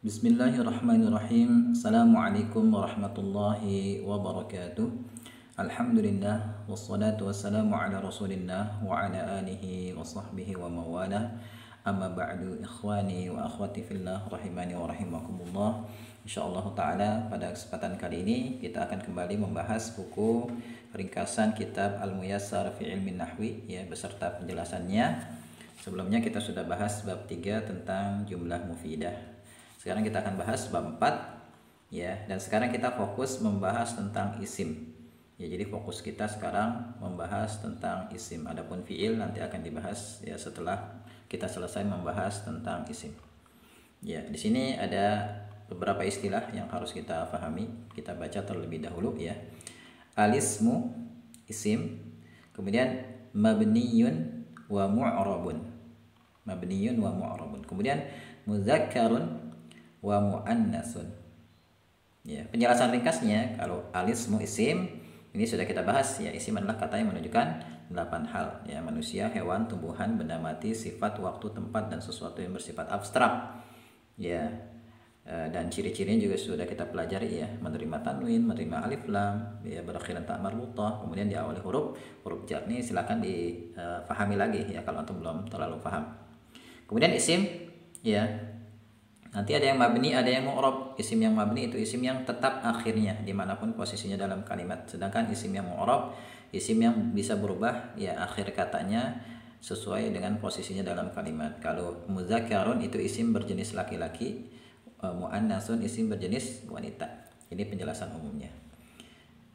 Bismillahirrahmanirrahim. Assalamualaikum warahmatullahi wabarakatuh. Alhamdulillah wassalatu wassalamu ala Rasulillah wa ala alihi wa sahbihi wa mawalah. Amma ba'du, ikhwani wa akhwati fillah rahimani wa rahimakumullah. Insyaallah taala pada kesempatan kali ini kita akan kembali membahas buku ringkasan kitab Al-Muyassar fi Ilmin Nahwi ya beserta penjelasannya. Sebelumnya kita sudah bahas bab 3 tentang jumlah mufidah. Sekarang kita akan bahas bab 4 ya, dan sekarang kita fokus membahas tentang isim. Ya, jadi fokus kita sekarang membahas tentang isim. Adapun fiil nanti akan dibahas ya setelah kita selesai membahas tentang isim. Ya, di sini ada beberapa istilah yang harus kita pahami. Kita baca terlebih dahulu ya. Alismu isim, kemudian mabniyun wa mu'rabun. Mabniyun wa mu'rabun. Kemudian mudzakkarun wa muannasun. Ya, penjelasan ringkasnya kalau alismu isim ini sudah kita bahas ya. Isim adalah kata yang menunjukkan 8 hal ya, manusia, hewan, tumbuhan, benda mati, sifat, waktu, tempat, dan sesuatu yang bersifat abstrak. Ya. Dan ciri-cirinya juga sudah kita pelajari ya, menerima tanwin, menerima alif lam, ya berakhiran ta marbutah, kemudian diawali huruf jar. Ini silakan dipahami lagi ya kalau antum belum terlalu paham. Kemudian isim ya, nanti ada yang mabni, ada yang mu'rab. Isim yang mabni itu isim yang tetap akhirnya dimanapun posisinya dalam kalimat. Sedangkan isim yang mu'rab, isim yang bisa berubah ya akhir katanya sesuai dengan posisinya dalam kalimat. Kalau mudzakkarun itu isim berjenis laki-laki, muannasun isim berjenis wanita. Ini penjelasan umumnya.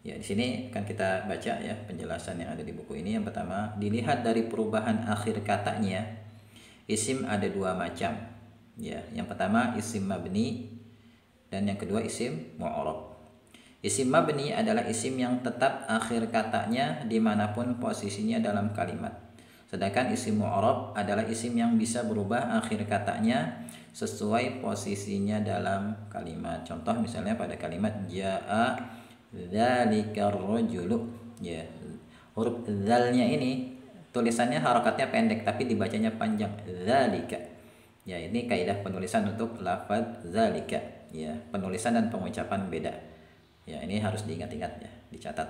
Ya, di sini akan kita baca ya penjelasan yang ada di buku ini. Yang pertama, dilihat dari perubahan akhir katanya, isim ada 2 macam. Ya, yang pertama isim mabni dan yang kedua isim mu'rab. Isim mabni adalah isim yang tetap akhir katanya dimanapun posisinya dalam kalimat. Sedangkan isim mu'rab adalah isim yang bisa berubah akhir katanya sesuai posisinya dalam kalimat. Contoh misalnya pada kalimat jaa dzalikar rajulu. Ya, huruf dzalnya ini tulisannya harakatnya pendek tapi dibacanya panjang. Dzalika. Ya, ini kaidah penulisan untuk lafaz zalika. Ya, penulisan dan pengucapan beda. Ya, ini harus diingat-ingat ya, dicatat.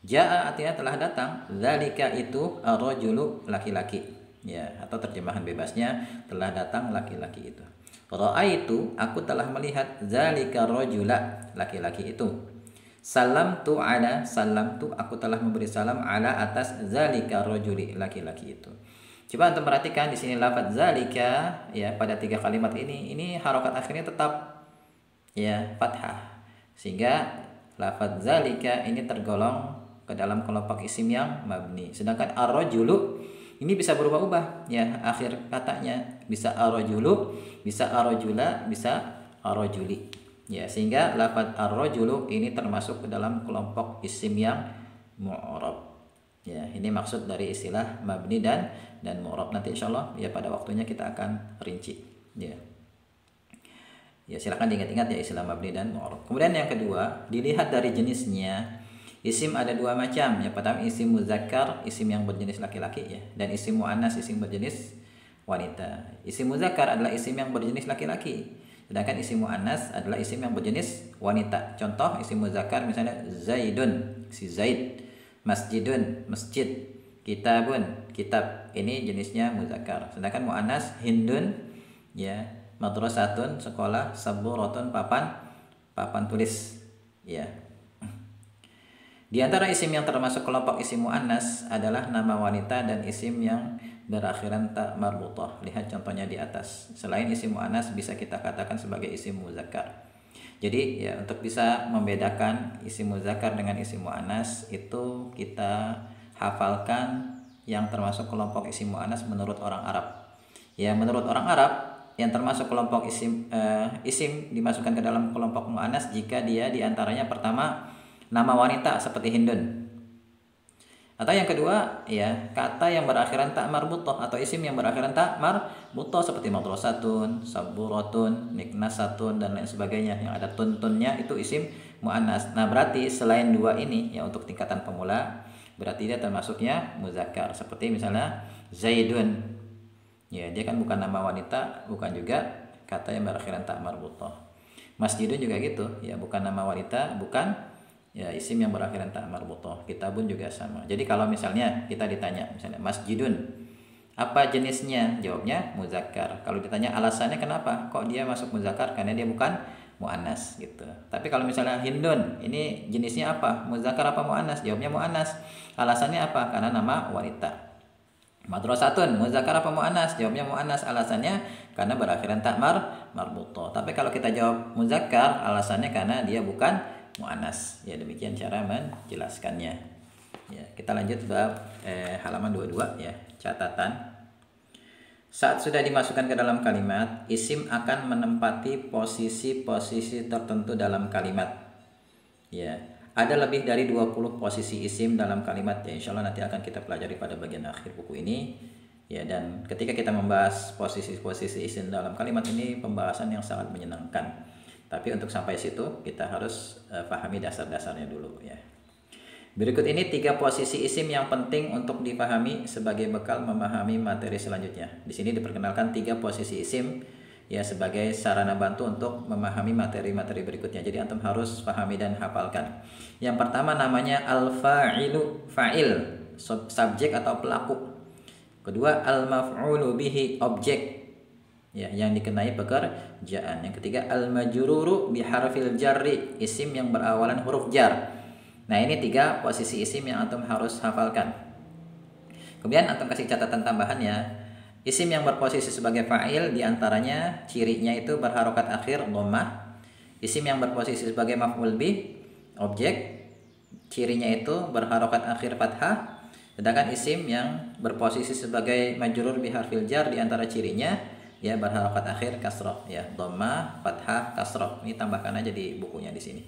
Jaa artinya telah datang, zalika itu ar-rajulu laki-laki. Ya, atau terjemahan bebasnya telah datang laki-laki itu. Ra'aitu aku telah melihat zalika rajula laki-laki itu. Salamtu aku telah memberi salam ala atas zalika rajuli laki-laki itu. Coba antum perhatikan di sini lafaz zalika ya pada 3 kalimat ini harokat akhirnya tetap ya fathah. Sehingga lafaz zalika ini tergolong ke dalam kelompok isim yang mabni. Sedangkan ar-rajulu ini bisa berubah-ubah ya akhir katanya, bisa ar-rajulu, bisa ar-rajula, bisa ar-rajuli. Ya, sehingga lafaz ar-rajulu ini termasuk ke dalam kelompok isim yang mu'rab. Ya, ini maksud dari istilah mabni dan mu'rab. Nanti insyaallah ya pada waktunya kita akan rinci. Ya. Ya, silakan diingat-ingat ya istilah mabni dan mu'rab. Kemudian yang kedua, dilihat dari jenisnya. Isim ada 2 macam. Yang pertama isim muzakkar, isim yang berjenis laki-laki ya, dan isim muannas, isim berjenis wanita. Isim muzakkar adalah isim yang berjenis laki-laki. Sedangkan isim muannas adalah isim yang berjenis wanita. Contoh isim muzakkar misalnya Zaidun, si Zaid. Masjidun, masjid. Kitabun, kitab. Ini jenisnya muzakkar. Sedangkan muannas Hindun ya, madrasatun, sekolah, saburatun, papan tulis ya. Di antara isim yang termasuk kelompok isim muannas adalah nama wanita dan isim yang berakhiran ta marbutah. Lihat contohnya di atas. Selain isim muannas bisa kita katakan sebagai isim muzakkar. Jadi ya untuk bisa membedakan isim muzakkar dengan isim muannas itu kita hafalkan yang termasuk kelompok isim muannas menurut orang Arab. Ya, menurut orang Arab yang termasuk kelompok isim dimasukkan ke dalam kelompok muannas jika dia diantaranya pertama nama wanita seperti Hindun. Atau yang kedua ya kata yang berakhiran ta marbutah atau isim yang berakhiran ta marbutah seperti madrasatun, saburatun, niknasatun dan lain sebagainya yang ada tuntunnya itu isim muannas. Nah, berarti selain 2 ini ya untuk tingkatan pemula berarti dia termasuknya muzakkar. Seperti misalnya Zaidun. Ya, dia kan bukan nama wanita, bukan juga kata yang berakhiran tak marbutah. Masjidun juga gitu, ya bukan nama wanita, bukan ya isim yang berakhiran tak marbutah. Kitabun juga sama. Jadi kalau misalnya kita ditanya, misalnya masjidun, apa jenisnya? Jawabnya muzakkar. Kalau ditanya alasannya kenapa? Kok dia masuk muzakkar? Karena dia bukan muannas gitu. Tapi kalau misalnya hindun, ini jenisnya apa? Muzakkar apa muannas? Jawabnya muannas. Alasannya apa? Karena nama wanita. Madrasatun, muzakkar apa muannas? Jawabnya muannas. Alasannya karena berakhiran tak marbutah. Tapi kalau kita jawab muzakkar, alasannya karena dia bukan muannas. Ya demikian cara menjelaskannya. Ya, kita lanjut bab halaman 22 ya. Catatan. Saat sudah dimasukkan ke dalam kalimat, isim akan menempati posisi-posisi tertentu dalam kalimat. Ya, ada lebih dari 20 posisi isim dalam kalimat ya. Insya Allah nanti akan kita pelajari pada bagian akhir buku ini. Ya, dan ketika kita membahas posisi-posisi isim dalam kalimat ini pembahasan yang sangat menyenangkan. Tapi untuk sampai situ kita harus pahami dasar-dasarnya dulu ya. Berikut ini 3 posisi isim yang penting untuk dipahami sebagai bekal memahami materi selanjutnya. Di sini diperkenalkan 3 posisi isim ya sebagai sarana bantu untuk memahami materi-materi berikutnya. Jadi antum harus pahami dan hafalkan. Yang pertama namanya al-fa'ilu, fa'il, subjek atau pelaku. Kedua al-maf'ulu bihi, objek ya yang dikenai pekerjaan. Yang ketiga al-majruru biharfil jarri, isim yang berawalan huruf jar. Nah, ini 3 posisi isim yang antum harus hafalkan. Kemudian antum kasih catatan tambahannya. Isim yang berposisi sebagai fa'il diantaranya cirinya itu berharokat akhir dhammah. Isim yang berposisi sebagai maf'ul bih, objek, cirinya itu berharokat akhir fathah. Sedangkan isim yang berposisi sebagai majrur biharfil jar diantara cirinya ya berharokat akhir kasrah ya, dhammah, fathah, kasrah. Ini tambahkan aja di bukunya di sini.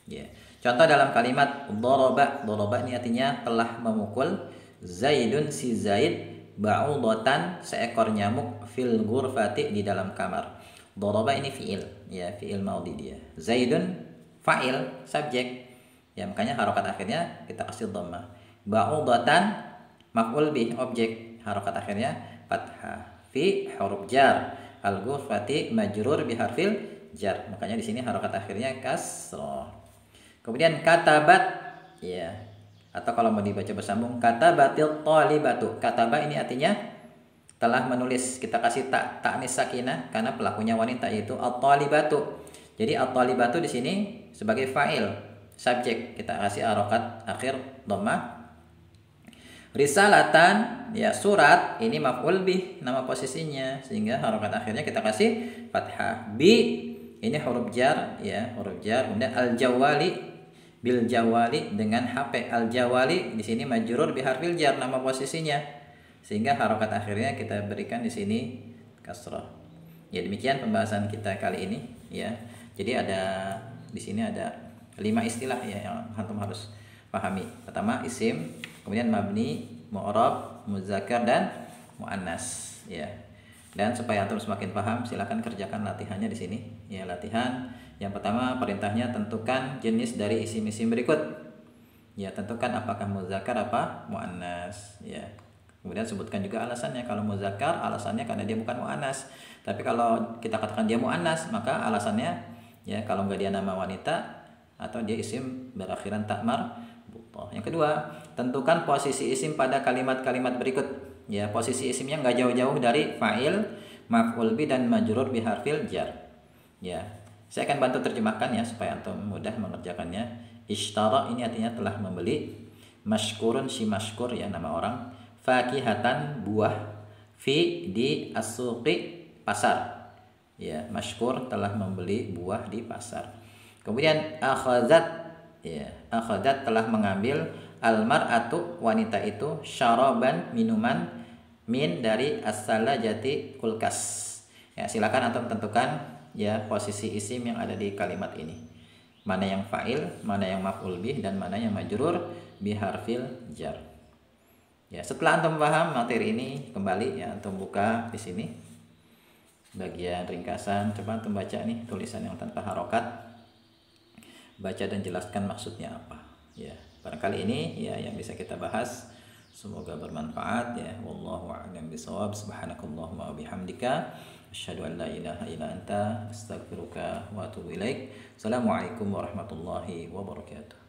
Ya. Contoh dalam kalimat daraba, daraba ini artinya telah memukul. Zaidun, si Zaid, ba'udatan, seekor nyamuk, fil ghurfati, di dalam kamar. Daraba ini fiil, ya fiil maudhi dia. Zaidun fa'il, subjek. Ya makanya harokat akhirnya kita kasih dhammah. Ba'udatan maf'ul bih, objek, harokat akhirnya fathah. Fi huruf jar, al ghurfati majrur biharfil jar. Makanya di sini harokat akhirnya kasrah. Kemudian katabat ya, atau kalau mau dibaca bersambung katabatil talibatu. Kataba ini artinya telah menulis. Kita kasih ta'nis sakinah karena pelakunya wanita yaitu at-talibatu. Jadi at-talibatu di sini sebagai fa'il, subjek, kita kasih harokat akhir dhammah. Risalatan ya surat, ini maf'ul bih nama posisinya sehingga harokat akhirnya kita kasih fathah. Bi ini huruf jar ya, huruf jar. Kemudian al-jawali, bil jawali, dengan HP. Al-jawali di sini majrur biharfil jar nama posisinya sehingga harokat akhirnya kita berikan di sini kasrah. Ya demikian pembahasan kita kali ini ya. Jadi ada di sini ada 5 istilah ya yang antum harus pahami. Pertama isim, kemudian mabni, mu'rab, muzakkar dan muannas ya. Dan supaya antum semakin paham, silakan kerjakan latihannya di sini. Ya, latihan yang pertama perintahnya tentukan jenis dari isim-isim berikut. Ya, tentukan apakah muzakkar apa muannas. Ya. Kemudian sebutkan juga alasannya. Kalau muzakkar, alasannya karena dia bukan muannas. Tapi kalau kita katakan dia muannas, maka alasannya ya kalau nggak dia nama wanita atau dia isim berakhiran tak marbutah. Yang kedua, tentukan posisi isim pada kalimat-kalimat berikut. Ya, posisi isimnya nggak jauh-jauh dari fa'il, maf'ul bi dan majrur biharfil jar. Ya, saya akan bantu terjemahkan ya supaya antum mudah mengerjakannya. Ishtara ini artinya telah membeli. Mashkurun, si mashkur ya nama orang. Fakihatan, buah. Fi di as-suqi, pasar. Ya, mashkur telah membeli buah di pasar. Kemudian akhazat ya, akhazat telah mengambil. Al-mar'atu, wanita itu, syaraban, minuman, min dari as-salajati, kulkas. Ya, silakan antum tentukan ya posisi isim yang ada di kalimat ini. Mana yang fa'il, mana yang maf'ul bih, dan mana yang majrur biharfil jar. Ya, setelah antum paham materi ini, kembali ya antum buka di sini bagian ringkasan. Coba antum baca nih tulisan yang tanpa harokat. Baca dan jelaskan maksudnya apa. Ya, barangkali ini ya yang bisa kita bahas. Semoga bermanfaat ya. Wallahu a'lam bishawab. Subhanakallahumma wa bihamdika Asyhadu an la ilaha illa anta astaghfiruka wa atubu ilaik. Assalamualaikum warahmatullahi wabarakatuh.